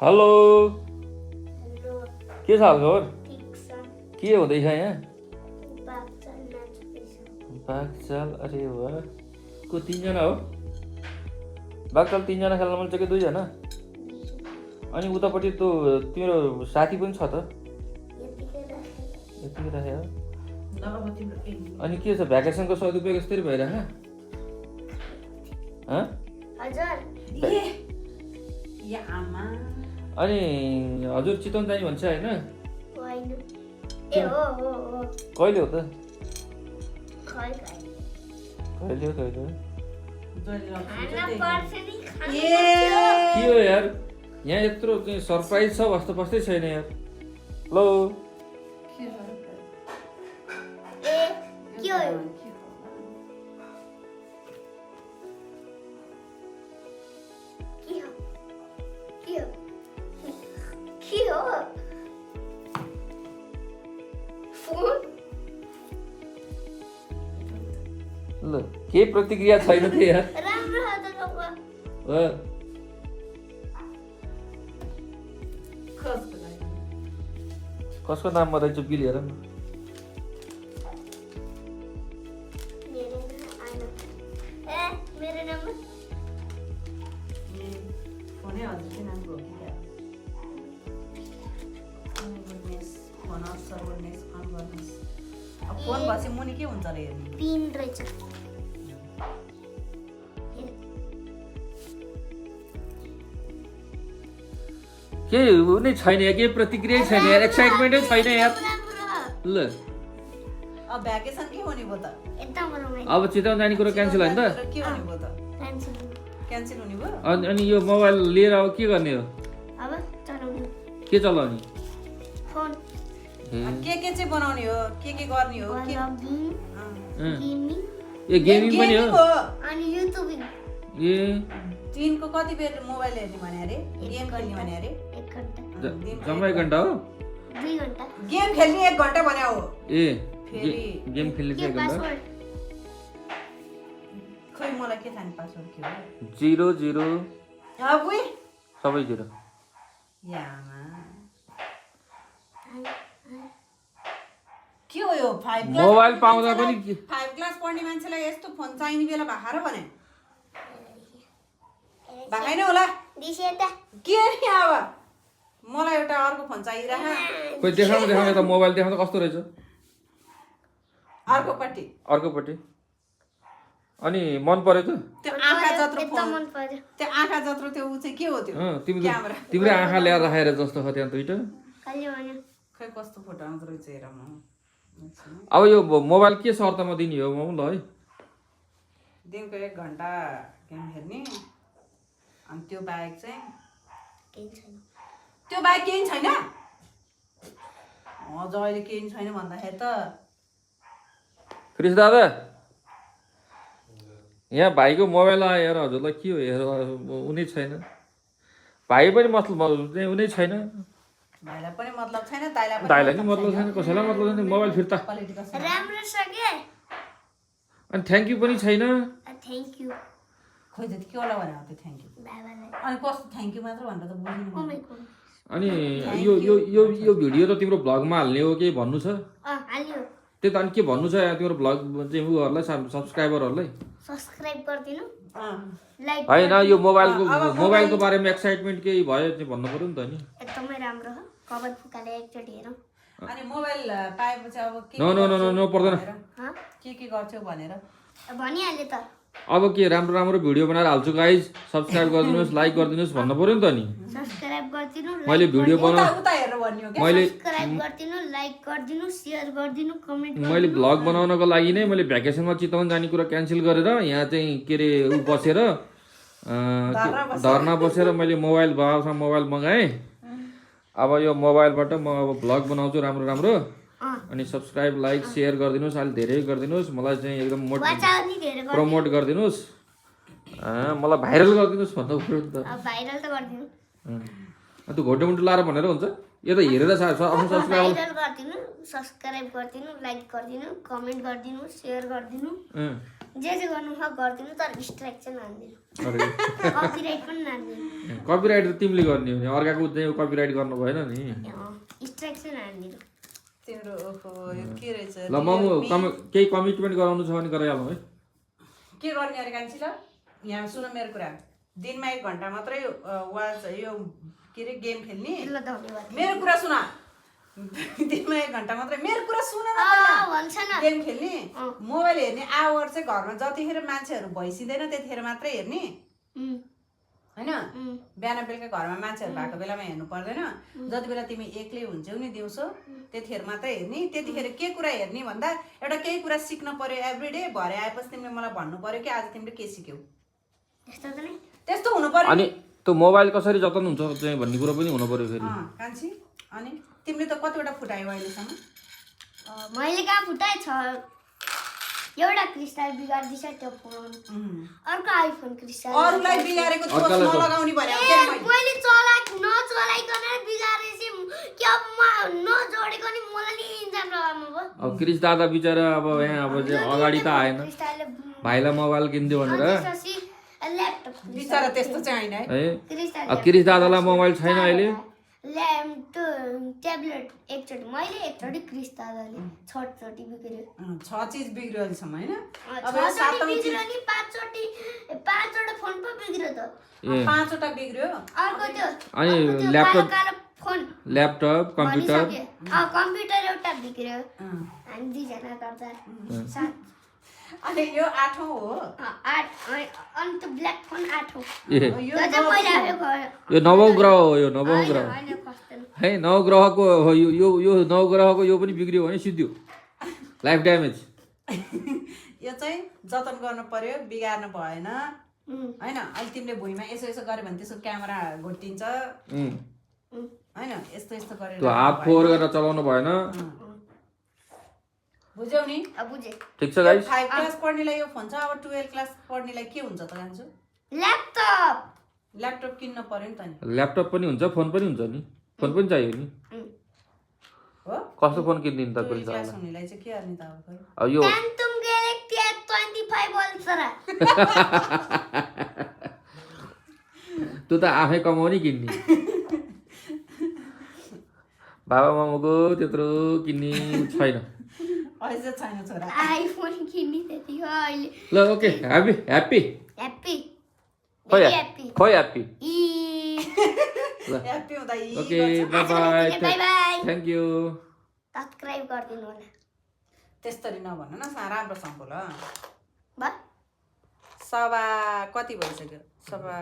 Hello hello के छ हालखबर ठिक छ के हुँदैछ यहाँ बाक्सा नाच्दैछ बाघचाल अरे वाह को तीनजना हो बाघचाल तीनजना खेल्न मन छ कि दुईजना अनि उतापट्टि त तिम्रो साथी पनि छ त यतिकै राखे यतिकै राखे हो अनि के छ भ्याकेसनको सदुपयोग यस्तरी भइरह हजुर या आमा अनि हजुर चितवन जाने भन्छ होइन होइन ए हो कहिले हो त खै खै कहिले हो खाना पर्छ नि खानु के हो यार यहाँ यत्रो चाहिँ सरप्राइज छ वास्तव बस्दै छैन यार ल ए के हो के हो फोन ल के प्रतिक्रिया छैन त यार राम्रो हो त बाबा अ, कसको नाममा रहेछ बिल हेर न मेरो नम्बर फोनै हजुरकै नामको हो कि क्या फोन अफ सर्भरनेस अन गर्नुहोस् अब फोन भएपछि मुनि के हुन्छ अरे हेर्नु पिन रहेछ के नै छैन यार के प्रतिक्रिया छैन यार एक्साइटमेन्टै छैन यार ल अब भ्याकेसन के हुने भयो त एकदम रमाइलो अब चितवन जाने कुरो क्यान्सल होइन त के हुने भयो त टेन्सन क्यान्सल हुने भयो अनि यो मोबाइल लिएर अब के गर्ने हो अब चलाउनु के चलाउने फोन अब के चाहिँ बनाउने हो के गर्ने हो के लगइन अँ। गेमिङ ए गेमिङ पनि हो अनि युट्युबिङ ए दिनको कति बेर मोबाइल हेर्ने भने अरे गेम खेल्ने भने अरे 1 घण्टा जम्मा 1 घन्टा हो 2 घण्टा गेम खेल्ने 1 घण्टा भने हो ए फेरि गेम खेल्ने के 1 घन्टा पासवर्ड खै मलाई के थाहा नि पासवर्ड के हो 00 अब उही सबै 0 यामा के हो यो 5 क्लास मोबाइल पाउँदा पनि के 5 क्लास पढ्ने मान्छेलाई यस्तो फोन चाहिने बेला भाखार भने भाखाइन होला दिसे त के नि अब मलाई एउटा अर्को फोन चाहिरहेको खोइ देखाउनु त मोबाइल देखाउनु कस्तो रहेछ अर्कोपट्टि अर्कोपट्टि अनि मन पर्यो त त्यो आँखा जत्रो एकदम फोन मन पर्यो त्यो आँखा जत्रो त्यो उ चाहिँ के हो त्यो क्यामेरा तिम्रो आँखा ल्याएर राखेर जस्तो छ त्यहाँ दुइटा कहिले भन्यो खै कस्तो फोटो आउँदो रहेछ हेर म अब यो मोबाइल के शर्तमा दिने हो म ल है दिनको 1 घण्टा गेम हेर्ने अनि त्यो बाहेक चाहिँ केही छैन त्यो बाहेक केही छैन अझ अहिले केही छैन भन्दाखेरि त क्रिस दादा यहाँ भाइको मोबाइल आयो हेर हजुरलाई के हो हेर उनी छैन भाइ पनि मतलब उनी छैन भाइलाई पनि मतलब छैन दाइलाई दाइलाई नि मतलब छैन कसैलाई मतलब छैन मोबाइल फिर्ता क्वालिटी कस्तो राम्रो छ के अनि थ्याङ्क यू पनि छैन थ्याङ्क यू खोइ त के होला भने त्यो थ्याङ्क यू बाबालाई अनि कस्तो थ्याङ्क यू मात्र भनेर त ओ बुझ्नु माय गॉड अनि यो यो यो यो भिडियो त तिम्रो भ्लगमा हाल्ने हो केही भन्नु छ हाल्यो त्यही त अनि के भन्नु छ तिम्रो भ्लग चाहिँ उहरूलाई सब्सक्राइबरहरूलाई सब्स्क्राइब गरिदिनु अँ लाइक होइन यो मोबाइलको बारेमा एक्साइटमेन्ट केही भयो चाहिँ भन्नु पऱ्यो नि त नि एकदमै राम्रो हो कभर फुकाले एकचोटि हेरौँ अनि मोबाइल पाएपछि अब के no no no no no पर्दैन हँ के गर्छौ भनेर भनिहाल्यो त अब के राम्रो राम्रो भिडियो बनाएर हाल्छु गाइज सब्सक्राइब गरिदिनुहोस् लाइक गरिदिनुहोस् भन्नु पऱ्यो नि त नि सब्स्क्राइब गरिदिनु मैले भिडियो उता उता हेरेर भन्ने हो क्या मैले सब्स्क्राइब गरिदिनु लाइक गरिदिनु सेयर गरिदिनु कमेन्ट मैले भ्लग बनाउनको लागि नै मैले भ्याकेसनमा चितवन जाने कुरा क्यान्सल गरेर यहाँ चाहिँ के अरे ऊ बसेर धर्ना बसेर मैले मोबाइल बाबासँग मोबाइल मगाएँ अब यो मोबाइलबाट म अब भ्लग बनाउँछु राम्रो राम्रो अनि सब्सक्राइब लाइक सेयर गरिदिनुहोस् अलिक धेरै गरिदिनुहोस् मलाई चाहिँ एकदम प्रमोट गरिदिनुहोस् मलाई भाइरल गरिदिनुहोस् भन्नु पऱ्यो नि त भाइरल त गरिदिनु त्यो घोटो मुन्टो लाएर भनेर हुन्छ यो त हेरेर आफ्नो सब्सक्राइब गरिदिनु सब्स्क्राइब गरिदिनु लाइक गरिदिनु कमेन्ट गरिदिनु सेयर गरिदिनु जे गर्नु छ गरिदिनु तर स्ट्राइक चाहिँ नहान्दिनु अरे कपिराइट पनि नहान्दिनु कपिराइट त तिमीले गर्ने हो नि अर्काको चाहिँ कपिराइट गर्नु भएन नि स्ट्राइक चाहिँ नहान्दिनु तिम्रो ओहो यो के रहेछ ल ममु केही कमिटमेन्ट गराउनु छ भने गराइहालौँ है के गर्ने अरे कान्छी ल यहाँ सुन मेरो कुरा दिनमा 1 घन्टा मात्रै वाच यो के अरे गेम खेल्ने ल धन्यवाद मेरो कुरा सुन दिनमा 1 घन्टा मात्रै मेरो कुरा सुन न भन्छ न गेम खेल्ने मोबाइल हेर्ने आवर चाहिँ घरमा जतिखेर मान्छेहरू भइसिँदैन त्यतिखेर मात्रै हेर्ने हैन बिहान बेलुका घरमा मान्छेहरू भएको बेलामा हेर्नु पर्दैन जति बेला तिमी एक्लै हुन्छौ नि दिउँसो त्यतिखेर मात्रै हेर्ने त्यतिखेर के कुरा हेर्ने भन्दा एउटा केही कुरा सिक्न पर्यो एभ्रीडे भरे आएपछि तिमीले मलाई भन्नु पर्यो कि आज तिमीले के सिक्यौ त्यस्तो हुनु पर्यो अनि त्यो मोबाइल कसरी जतन हुन्छ चाहिँ भन्ने कुरो पनि हुनु पर्यो फेरि कान्छी अनि तिमीले त कतिवटा फुटायौ अहिलेसम्म मैले कहाँ फुटाए छ एउटा क्रिस्टल बिगार्दिछ त्यो फोन अर्को आइफोन क्रिस्टल अरूलाई बिगारेको दोष नलगाउने भने मैले नचलाइकन बिगारेपछि के अब म नजोडेको नि मलाई नि इन्जाम लगाउनु भयो अब क्रिस दादा बिचरा अब यहाँ अब चाहिँ अगाडि त आएन भाइलाई मोबाइल किनिदियो भनेर ल्यापटप बिचरा त्यस्तो चाहिँ हैन है अब क्रिस दादालाई मोबाइल छैन अहिले ट्याब्लेट एकचोटि मैले एकचोटि क्रिस दादाले 6 चोटि बिग्रियो 6 चीज बिग्रिएलसम्म हैन अब 7 बिग्रियो नि 5वटा फोन पो बिग्रियो त 5वटा बिग्रियो अर्को त्यो अनि ल्यापटप कम्प्युटर एउटा बिग्रियो हामी दुईजना गर्दा 7 अनि यो 8औं हो 8 अनि त्यो ब्ल्याक फोन 8औं यो 9औं ग्रह हो यो 9औं ग्रह है 9 ग्रहको हो यो 9 ग्रहको यो पनि बिग्रियो भने सिद्धि लाइफ ड्यामेज यो चाहिँ जतन गर्नु पर्यो बिगार्नु भएन हैन अहिले तिमीले भुइँमा यसो यसो गर्यो भने त्यसको क्यामेरा घोटिन्छ हैन यस्तो यस्तो गरेर त्यो हात फोहोर गरेर चलाउनु भएन बुझ्यौ नि बुझे ठीक छ गाइस 5 क्लास पढ्नेलाई यो फोन छ अब 12 क्लास पढ्नेलाई के हुन्छ त गान्छु ल्यापटप किन्न पर्यो नि त नि ल्यापटप पनि हुन्छ फोन पनि हुन्छ नि फोन पनि चाहियो नि हो कस्तो फोन किन्दिन त कुन क्लास हुनेलाई चाहिँ के गर्ने त अब यो Samsung Galaxy S25 Ultra त्यो त आफै कमाउने किन्ने बाबा मामुको त्यत्रो किन्ने छैन अहिले छैन छोरा आइफोन किन्ने त्यति हो अहिले ल ओके ह्यापी खोइ ह्यापी ह्यापी हुँदा okay bye bye thank you subscribe गरिदिनु होला त्यसरी नभन्नु न राम्रोसँग बोल बा सभा कति भइसक्यो सभा